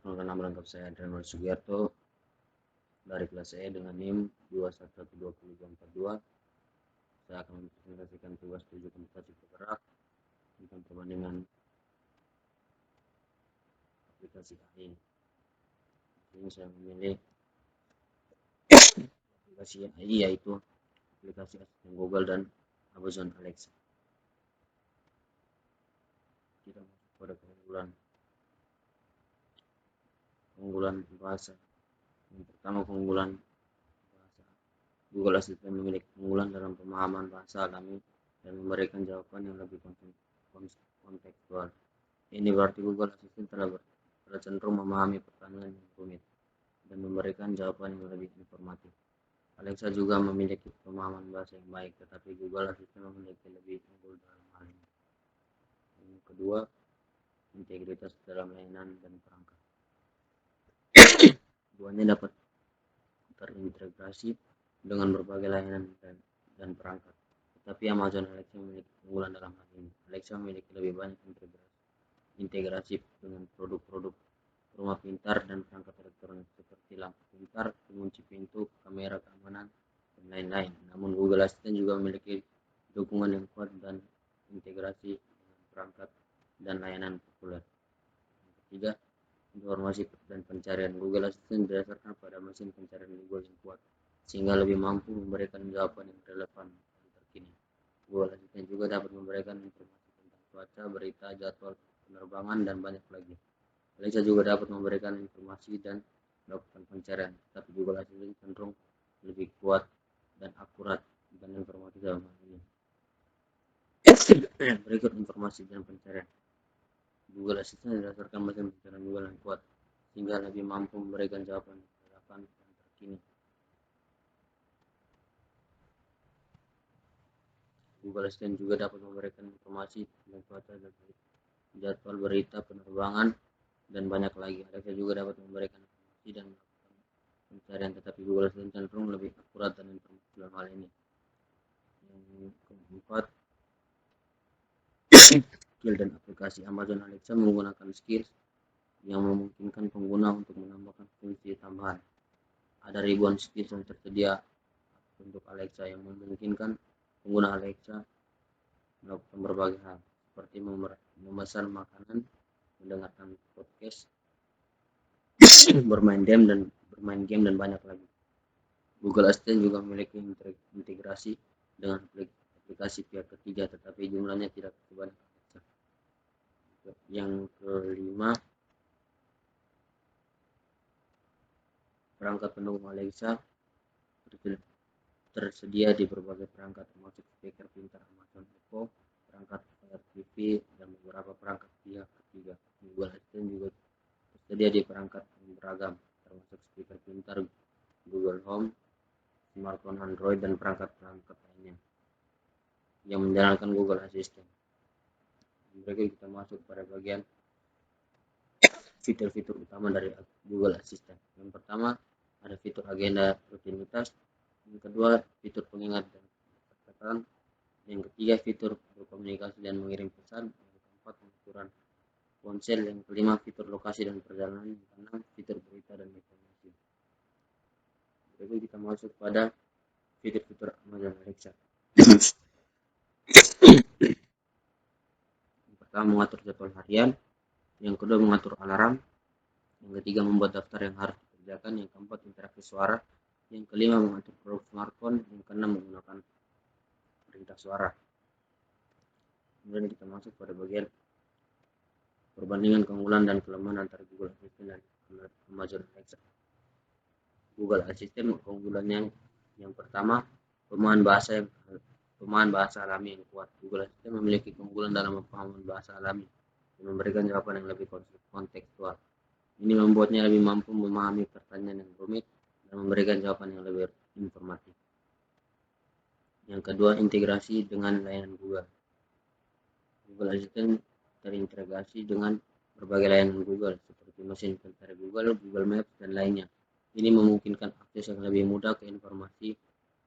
Perkenalkan, nama lengkap saya Adrian Sugiarto dari kelas E dengan NIM 2112022. Saya akan mempresentasikan tugas 7 komputasi bergerak tentang perbandingan aplikasi AI. Ini saya memilih aplikasi AI, yaitu aplikasi asisten Google dan Amazon Alexa. Kita masuk pada keunggulan bahasa. Yang pertama, keunggulan bahasa. Google Assistant memiliki keunggulan dalam pemahaman bahasa alami dan memberikan jawaban yang lebih kontekstual. Ini berarti Google Assistant telah cenderung memahami pertanyaan yang rumit dan memberikan jawaban yang lebih informatif. Alexa juga memiliki pemahaman bahasa yang baik, tetapi Google Assistant memiliki lebih unggul dalam hal ini. Yang kedua, integritas dalam layanan dan perangkat. Keduanya dapat terintegrasi dengan berbagai layanan dan perangkat. Tetapi Amazon Alexa memiliki keunggulan dalam hal ini. Alexa memiliki lebih banyak integrasi dengan produk-produk rumah pintar dan perangkat elektronik seperti lampu pintar, pengunci pintu, kamera keamanan, dan lain-lain. Namun Google Assistant juga memiliki dukungan yang kuat dan integrasi dengan perangkat dan layanan populer. Yang ketiga, informasi dan pencarian. Google Assistant berdasarkan pada mesin pencarian Google yang kuat, sehingga lebih mampu memberikan jawaban yang relevan dan terkini. Google Assistant juga dapat memberikan informasi tentang cuaca, berita, jadwal penerbangan, dan banyak lagi. Alexa juga dapat memberikan informasi dan melakukan pencarian, tapi Google Assistant cenderung lebih kuat dan akurat dan informasi dalam hal ini. Berikut informasi dan pencarian. Google Assistant berdasarkan mesin pencarian Google yang kuat, sehingga lebih mampu memberikan jawaban yang relevan dan terkini. Google Assistant juga dapat memberikan informasi tentang cuaca, jadwal berita, penerbangan, dan banyak lagi. Alexa juga dapat memberikan informasi dan melakukan pencarian, tetapi Google Assistant cenderung lebih akurat dan informasi dalam hal ini. Yang keempat, skill dan aplikasi. Amazon Alexa menggunakan skill yang memungkinkan pengguna untuk menambahkan fungsi tambahan. Ada ribuan skill yang tersedia untuk Alexa yang memungkinkan pengguna Alexa melakukan berbagai hal, seperti memesan makanan, mendengarkan podcast, bermain game dan banyak lagi. Google Assistant juga memiliki integrasi dengan aplikasi pihak ketiga, tetapi jumlahnya tidak sebanyak Alexa. Yang kelima, perangkat pendukung Alexa tersedia di berbagai perangkat, termasuk speaker pintar Amazon Echo, perangkat Fire TV, dan beberapa perangkat pihak ketiga. Google Assistant juga tersedia di perangkat yang beragam, termasuk speaker pintar Google Home, smartphone Android, dan perangkat-perangkat lainnya yang menjalankan Google Assistant. Berikut kita masuk pada bagian fitur-fitur utama dari Google Assistant. Yang pertama, ada fitur agenda rutinitas. Yang kedua, fitur pengingat dan catatan. Yang ketiga, fitur berkomunikasi dan mengirim pesan. Yang keempat, pengaturan ponsel. Yang kelima, fitur lokasi dan perjalanan. Yang keenam, fitur berita dan informasi. Berikut kita masuk pada fitur-fitur Amazon Alexa. Yang pertama, mengatur jadwal harian. Yang kedua, mengatur alarm. Yang ketiga, membuat daftar yang harus dikerjakan. Yang keempat, interaksi suara. Yang kelima, mengatur produk smartphone. Yang keenam, menggunakan perintah suara. Kemudian kita masuk pada bagian perbandingan keunggulan dan kelemahan antara Google Assistant dan Amazon Alexa. Google Assistant keunggulannya yang pertama, pemahaman bahasa alami yang kuat. Google Assistant memiliki keunggulan dalam pemahaman bahasa alami dan memberikan jawaban yang lebih kontekstual. Ini membuatnya lebih mampu memahami pertanyaan yang rumit dan memberikan jawaban yang lebih informatif. Yang kedua, integrasi dengan layanan Google. Google Assistant terintegrasi dengan berbagai layanan Google seperti mesin pencari Google, Google Maps, dan lainnya. Ini memungkinkan akses yang lebih mudah ke informasi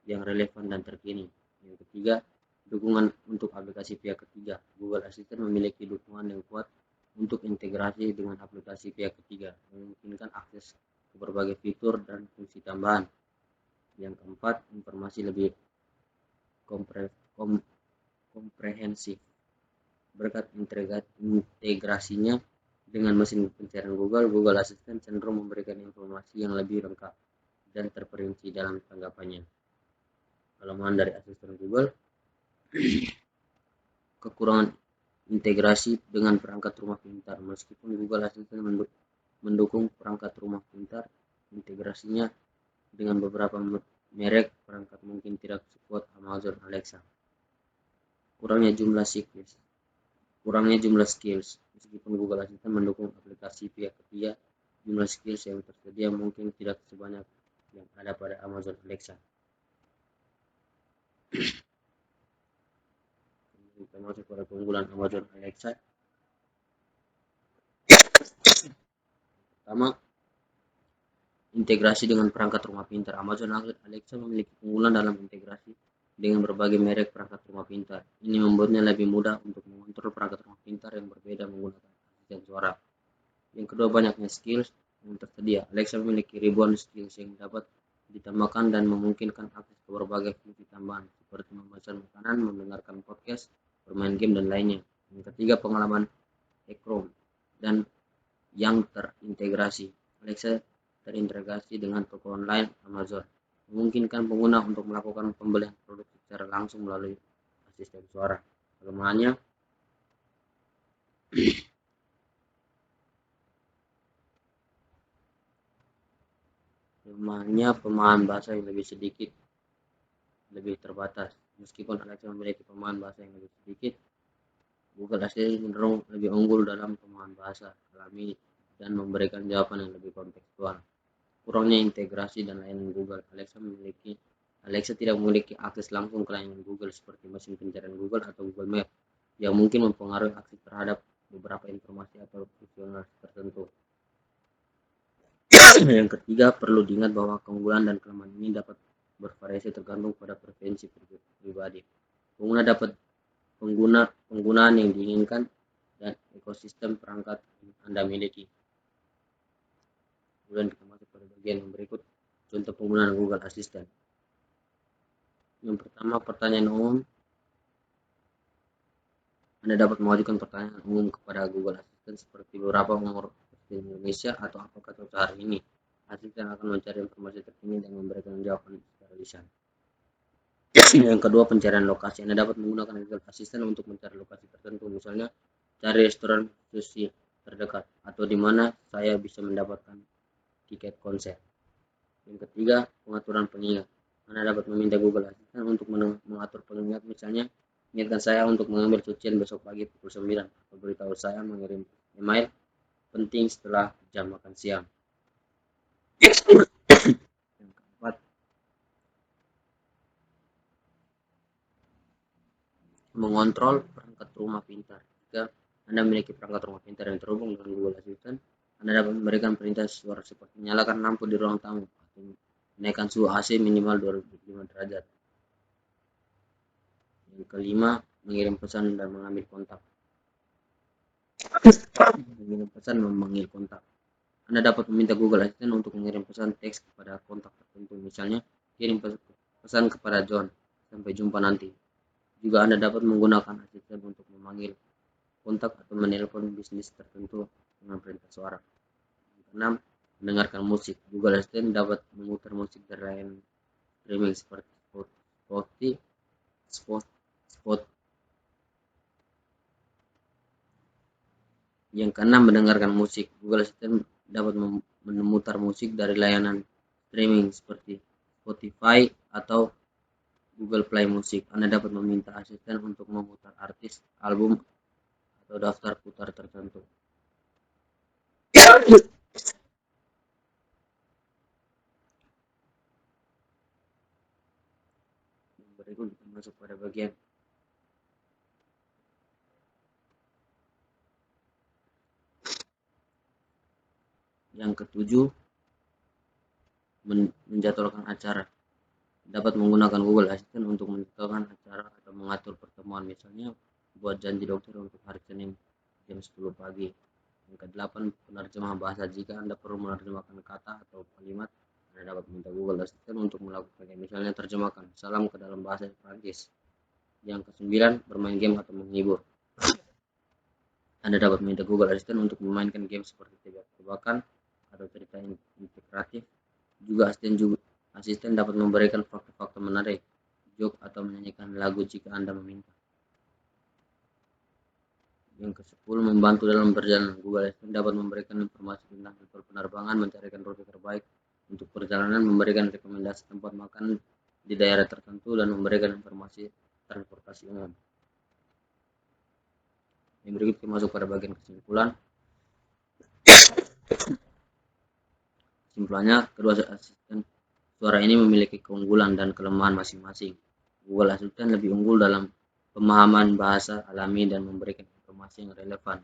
yang relevan dan terkini. Yang ketiga, dukungan untuk aplikasi pihak ketiga. Google Assistant memiliki dukungan yang kuat untuk integrasi dengan aplikasi pihak ketiga, memungkinkan akses ke berbagai fitur dan fungsi tambahan. Yang keempat, informasi lebih komprehensif. Berkat integrasinya dengan mesin pencarian Google, Google Assistant cenderung memberikan informasi yang lebih lengkap dan terperinci dalam tanggapannya. Kelemahan dari asisten Google, kekurangan integrasi dengan perangkat rumah pintar. Meskipun Google Assistant mendukung perangkat rumah pintar, integrasinya dengan beberapa merek perangkat mungkin tidak sekuat Amazon Alexa. Kurangnya jumlah skills. Meskipun Google Assistant mendukung aplikasi pihak ketiga, jumlah skills yang tersedia mungkin tidak sebanyak yang ada pada Amazon Alexa. Kita masuk pada keunggulan Amazon Alexa. Pertama, integrasi dengan perangkat rumah pintar. Amazon Alexa memiliki keunggulan dalam integrasi dengan berbagai merek perangkat rumah pintar. Ini membuatnya lebih mudah untuk mengontrol perangkat rumah pintar yang berbeda menggunakan asisten suara. Yang kedua, banyaknya skills yang tersedia. Alexa memiliki ribuan skills yang dapat ditambahkan dan memungkinkan akses ke berbagai fungsi tambahan seperti memesan makanan, mendengarkan podcast, bermain game, dan lainnya. Yang ketiga, pengalaman Chrome dan yang terintegrasi. Alexa terintegrasi dengan toko online Amazon, memungkinkan pengguna untuk melakukan pembelian produk secara langsung melalui asisten suara. Kelemahannya, pemahaman bahasa yang lebih terbatas. Meskipun Alexa memiliki pemahaman bahasa yang lebih sedikit, Google Assistant cenderung lebih unggul dalam pemahaman bahasa alami dan memberikan jawaban yang lebih kontekstual. Kurangnya integrasi dan layanan Google. Alexa tidak memiliki akses langsung ke layanan Google seperti mesin pencarian Google atau Google Maps, yang mungkin mempengaruhi akses terhadap beberapa informasi atau fungsional tertentu. Yang ketiga, perlu diingat bahwa keunggulan dan kelemahan ini dapat bervariasi tergantung pada preferensi pribadi. Penggunaan yang diinginkan dan ekosistem perangkat yang Anda miliki. Kemudian kita masuk pada bagian yang berikut, contoh penggunaan Google Assistant. Yang pertama, pertanyaan umum. Anda dapat mengajukan pertanyaan umum kepada Google Assistant seperti berapa umur di Indonesia atau apakah cuaca hari ini. Asisten akan mencari informasi terkini dan memberikan jawaban secara lisan. Yang kedua, pencarian lokasi. Anda dapat menggunakan Google Assistant untuk mencari lokasi tertentu, misalnya cari restoran sushi terdekat atau di mana saya bisa mendapatkan tiket konser. Yang ketiga, pengaturan pengingat. Anda dapat meminta Google Assistant untuk mengatur pengingat, misalnya ingatkan saya untuk mengambil cucian besok pagi pukul 9 atau beritahu saya mengirim email penting setelah jam makan siang. Yang keempat, mengontrol perangkat rumah pintar. Jika Anda memiliki perangkat rumah pintar yang terhubung dengan Google Assistant, Anda dapat memberikan perintah suara seperti nyalakan lampu di ruang tamu atau menaikkan suhu AC minimal 25 derajat. Yang kelima, mengirim pesan dan mengambil kontak. Mengirim pesan dan memanggil kontak. Anda dapat meminta Google Assistant untuk mengirim pesan teks kepada kontak tertentu, misalnya kirim pesan kepada John, sampai jumpa nanti. Juga Anda dapat menggunakan asisten untuk memanggil kontak atau menelpon bisnis tertentu dengan perintah suara. Yang keenam, mendengarkan musik. Google Assistant dapat memutar musik dari layanan streaming seperti Spotify. Yang keenam, mendengarkan musik. Google Assistant dapat memutar musik dari layanan streaming seperti Spotify atau Google Play Music. Anda dapat meminta asisten untuk memutar artis, album, atau daftar putar tertentu. Berikut kita masuk pada bagian yang ketujuh, menjadwalkan acara. Dapat menggunakan Google Assistant untuk menjadwalkan acara atau mengatur pertemuan, misalnya buat janji dokter untuk hari Senin jam 10 pagi. Yang ke-8, penerjemah bahasa. Jika Anda perlu menerjemahkan kata atau kalimat, Anda dapat meminta Google Assistant untuk melakukannya. Misalnya terjemahkan salam ke dalam bahasa Prancis. Yang ke-9, bermain game atau menghibur. Anda dapat meminta Google Assistant untuk memainkan game seperti tebak-tebakan atau cerita interaktif. Juga asisten dapat memberikan fakta-fakta menarik, joke, atau menyanyikan lagu jika Anda meminta. Yang ke-10, membantu dalam perjalanan. Google Assistant dapat memberikan informasi tentang jadwal penerbangan, mencarikan rute terbaik untuk perjalanan, memberikan rekomendasi tempat makan di daerah tertentu, dan memberikan informasi transportasi umum. Yang berikut kita masuk pada bagian kesimpulan. Kesimpulannya, kedua asisten suara ini memiliki keunggulan dan kelemahan masing-masing. Google Assistant lebih unggul dalam pemahaman bahasa alami dan memberikan informasi yang relevan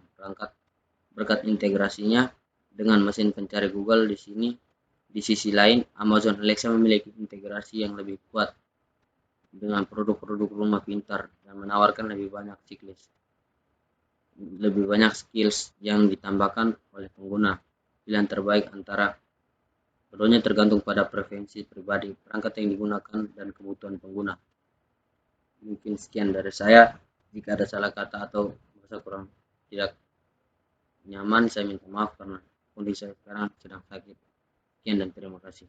berkat integrasinya dengan mesin pencari Google. Di sisi lain, Amazon Alexa memiliki integrasi yang lebih kuat dengan produk-produk rumah pintar dan menawarkan lebih banyak skills yang ditambahkan oleh pengguna. Pilihan terbaik antara keduanya tergantung pada preferensi pribadi, perangkat yang digunakan, dan kebutuhan pengguna. Mungkin sekian dari saya. Jika ada salah kata atau merasa kurang tidak nyaman, saya minta maaf karena kondisi saya sekarang sedang sakit. Sekian dan terima kasih.